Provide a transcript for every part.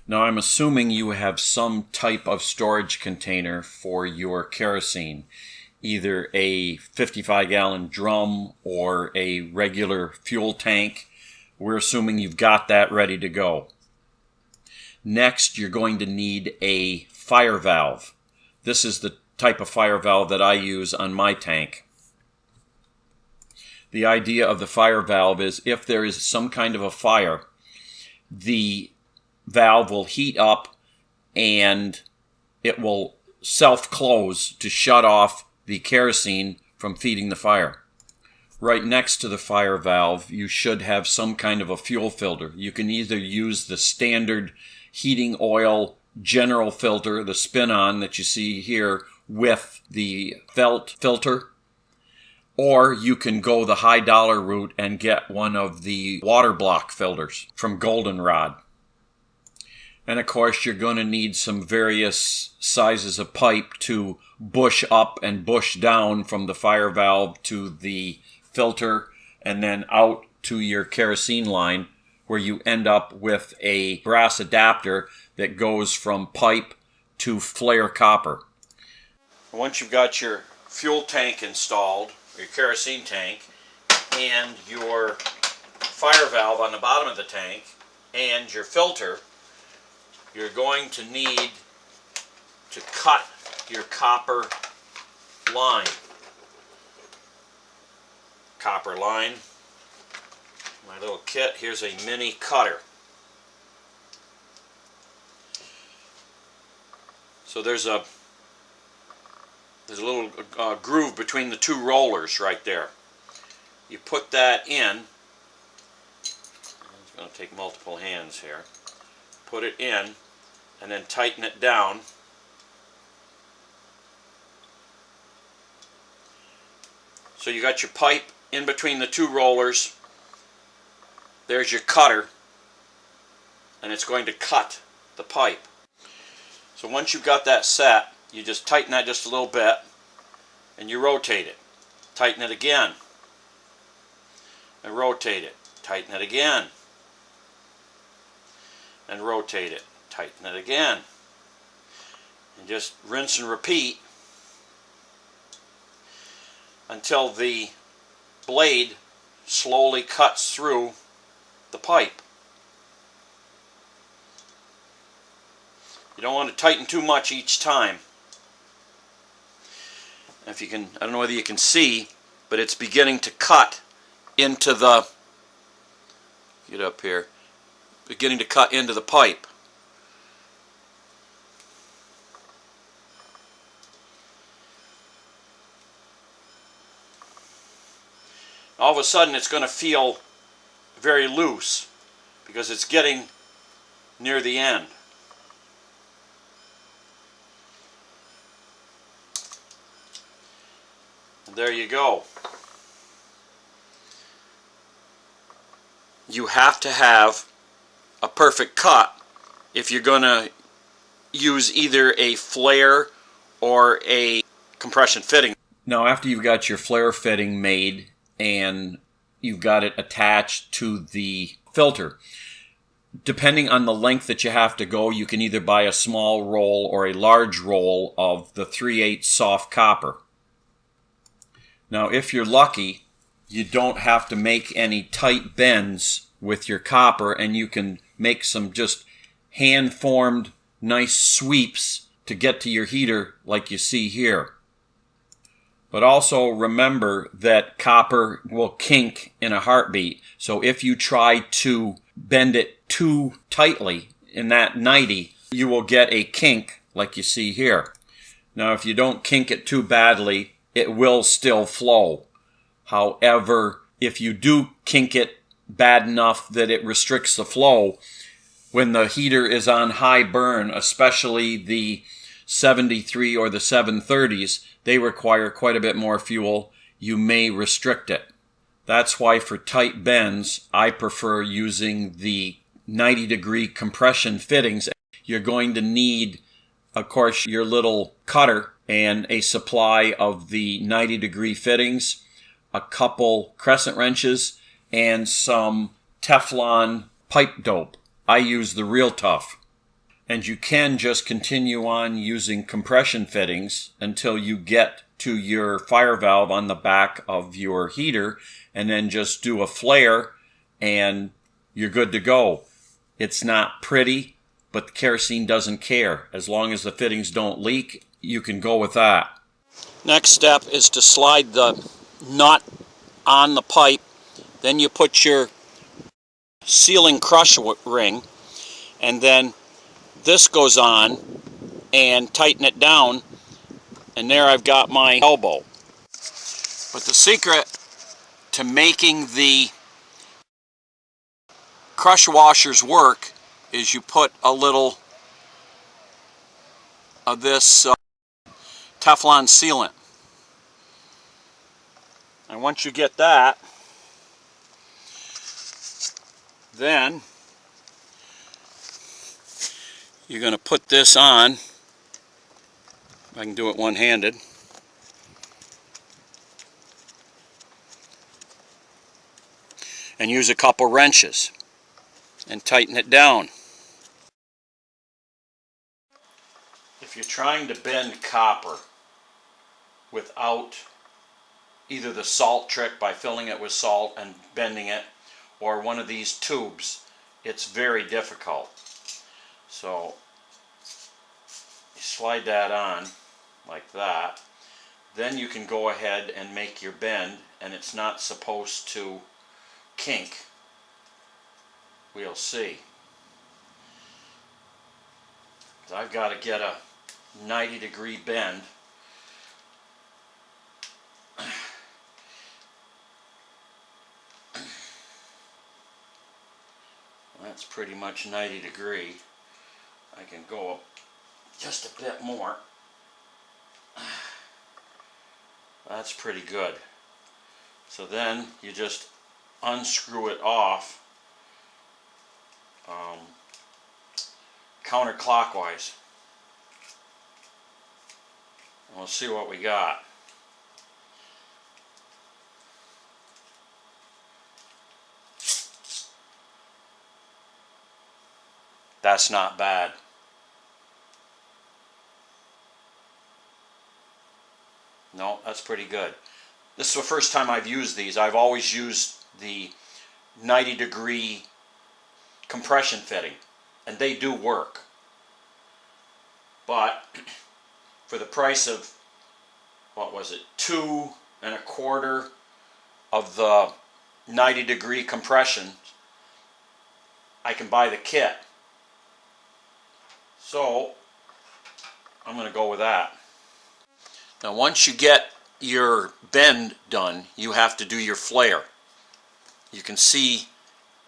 Now I'm assuming you have some type of storage container for your kerosene, either a 55-gallon drum or a regular fuel tank. We're assuming you've got that ready to go. Next, you're going to need a fire valve. This is the type of fire valve that I use on my tank. The idea of the fire valve is if there is some kind of a fire, the valve will heat up and it will self-close to shut off the kerosene from feeding the fire. Right next to the fire valve, you should have some kind of a fuel filter. You can either use the standard heating oil general filter, the spin-on that you see here, with the felt filter, or you can go the high dollar route and get one of the water block filters from Goldenrod. And of course, you're going to need some various sizes of pipe to bush up and bush down from the fire valve to the filter and then out to your kerosene line, where you end up with a brass adapter that goes from pipe to flare copper. Once you've got your fuel tank installed, your kerosene tank, and your fire valve on the bottom of the tank, and your filter, you're going to need to cut your copper line. Copper line. My little kit, here's a mini cutter. So there's a little groove between the two rollers right there. You put that in. It's going to take multiple hands here. Put it in and then tighten it down. So you got your pipe in between the two rollers. There's your cutter, and it's going to cut the pipe. So once you've got that set, you just tighten that just a little bit and you rotate it. Tighten it again and rotate it. Tighten it again and rotate it. Tighten it again. And just rinse and repeat until the blade slowly cuts through the pipe. You don't want to tighten too much each time. If you can, I don't know whether you can see, but it's beginning to cut into the, get up here, beginning to cut into the pipe. All of a sudden it's going to feel very loose because it's getting near the end. And there you go. You have to have a perfect cut if you're going to use either a flare or a compression fitting. Now, after you've got your flare fitting made and you've got it attached to the filter, depending on the length that you have to go, you can either buy a small roll or a large roll of the 3/8 soft copper. Now, if you're lucky, you don't have to make any tight bends with your copper, and you can make some just hand-formed nice sweeps to get to your heater like you see here. But also remember that copper will kink in a heartbeat. So if you try to bend it too tightly in that 90, you will get a kink like you see here. Now, if you don't kink it too badly, it will still flow. However, if you do kink it bad enough that it restricts the flow, when the heater is on high burn, especially the 73 or the 730s, they require quite a bit more fuel. You may restrict it. That's why for tight bends, I prefer using the 90-degree compression fittings. You're going to need, of course, your little cutter and a supply of the 90-degree fittings, a couple crescent wrenches, and some Teflon pipe dope. I use the Real Tough. And you can just continue on using compression fittings until you get to your fire valve on the back of your heater, and then just do a flare and you're good to go. It's not pretty, but the kerosene doesn't care. As long as the fittings don't leak, you can go with that. Next step is to slide the nut on the pipe. Then you put your sealing crush ring, and then this goes on, and tighten it down, and there I've got my elbow. But the secret to making the crush washers work is you put a little of this Teflon sealant. And once you get that, then you're going to put this on. I can do it one-handed. And use a couple wrenches and tighten it down. If you're trying to bend copper without either the salt trick by filling it with salt and bending it, or one of these tubes, it's very difficult. So you slide that on like that. Then you can go ahead and make your bend, and it's not supposed to kink. We'll see. I've got to get a 90-degree bend. That's pretty much 90 degree. I can go up just a bit more. That's pretty good. So then you just unscrew it off counterclockwise. We'll see what we got. That's not bad. No, that's pretty good. This is the first time I've used these. I've always used the 90-degree compression fitting, and they do work. But for the price of, what was it, 2 1/4 of the 90-degree compression, I can buy the kit. So I'm going to go with that. Now once you get your bend done, you have to do your flare. You can see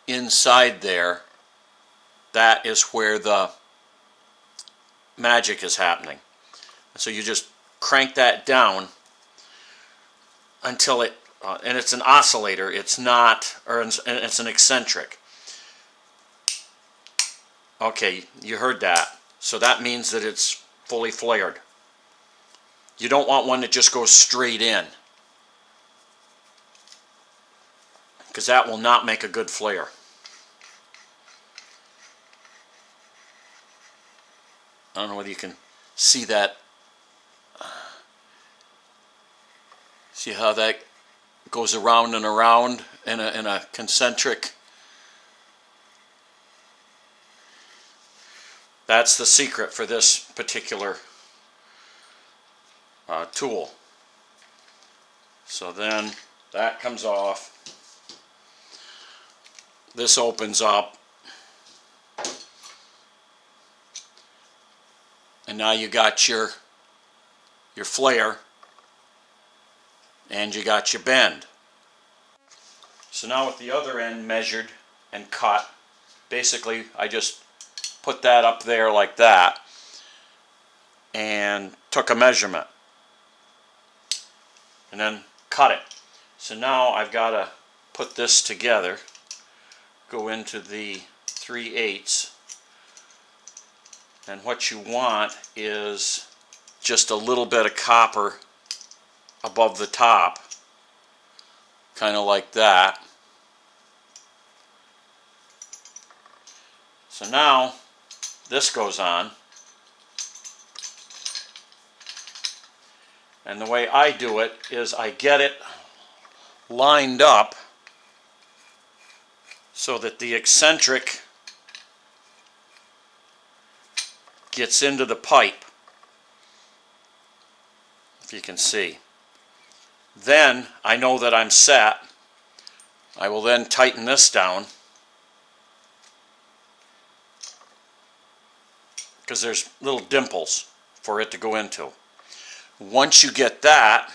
inside there, that is where the magic is happening. So you just crank that down until it, and it's an oscillator, it's not, or it's an eccentric. Okay, you heard that. So that means that it's fully flared. You don't want one that just goes straight in, because that will not make a good flare. I don't know whether you can see that. See how that goes around and around in a concentric. That's the secret for this particular tool. So then that comes off. This opens up. And now you got your flare, and you got your bend. So now with the other end measured and cut, basically I just put that up there like that and took a measurement and then cut it. So now I've got to put this together, go into the 3/8, and what you want is just a little bit of copper above the top, kind of like that. So now this goes on. And the way I do it is I get it lined up so that the eccentric gets into the pipe, if you can see. Then I know that I'm set. I will then tighten this down because there's little dimples for it to go into. Once you get that,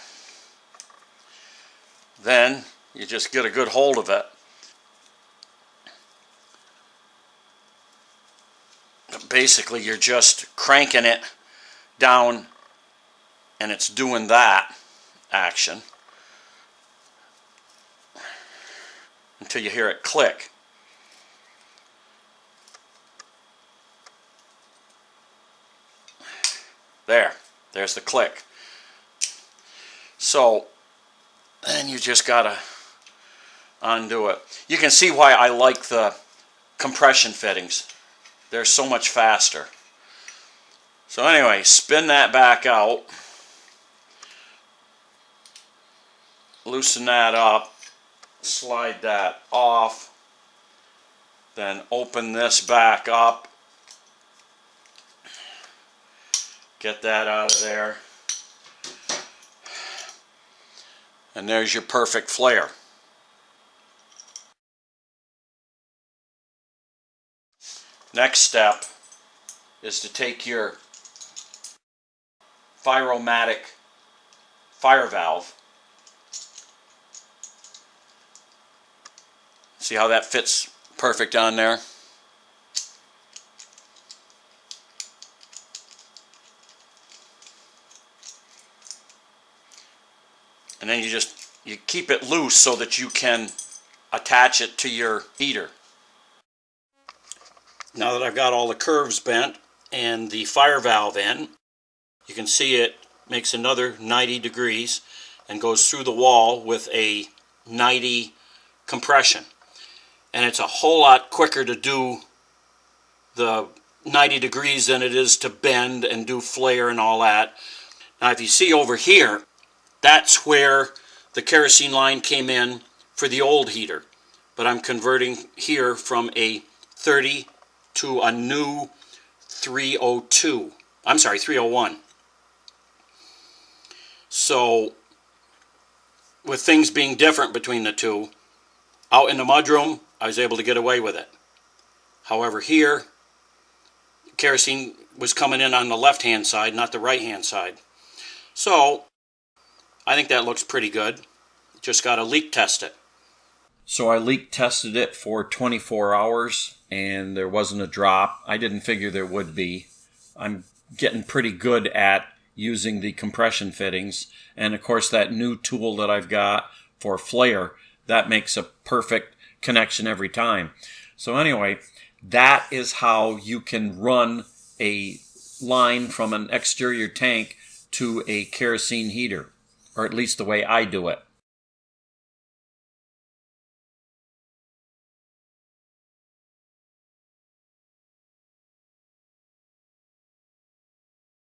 then you just get a good hold of it. Basically, you're just cranking it down and it's doing that action until you hear it click. There's the click. So then you just gotta undo it. You can see why I like the compression fittings. They're so much faster. So anyway, spin that back out. Loosen that up. Slide that off. Then open this back up. Get that out of there. And there's your perfect flare. Next step is to take your Firomatic fire valve. See how that fits perfect on there? And then you keep it loose so that you can attach it to your heater. Now that I've got all the curves bent and the fire valve in, you can see it makes another 90 degrees and goes through the wall with a 90 compression. And it's a whole lot quicker to do the 90 degrees than it is to bend and do flare and all that. Now if you see over here, that's where the kerosene line came in for the old heater. But I'm converting here from a 30 to a new 302. I'm sorry, 301. So, with things being different between the two, out in the mudroom, I was able to get away with it. However, here, kerosene was coming in on the left-hand side, not the right-hand side. So, I think that looks pretty good. Just got to leak test it. So I leak tested it for 24 hours and there wasn't a drop. I didn't figure there would be. I'm getting pretty good at using the compression fittings. And of course that new tool that I've got for flare, that makes a perfect connection every time. So anyway, that is how you can run a line from an exterior tank to a kerosene heater, or at least the way I do it.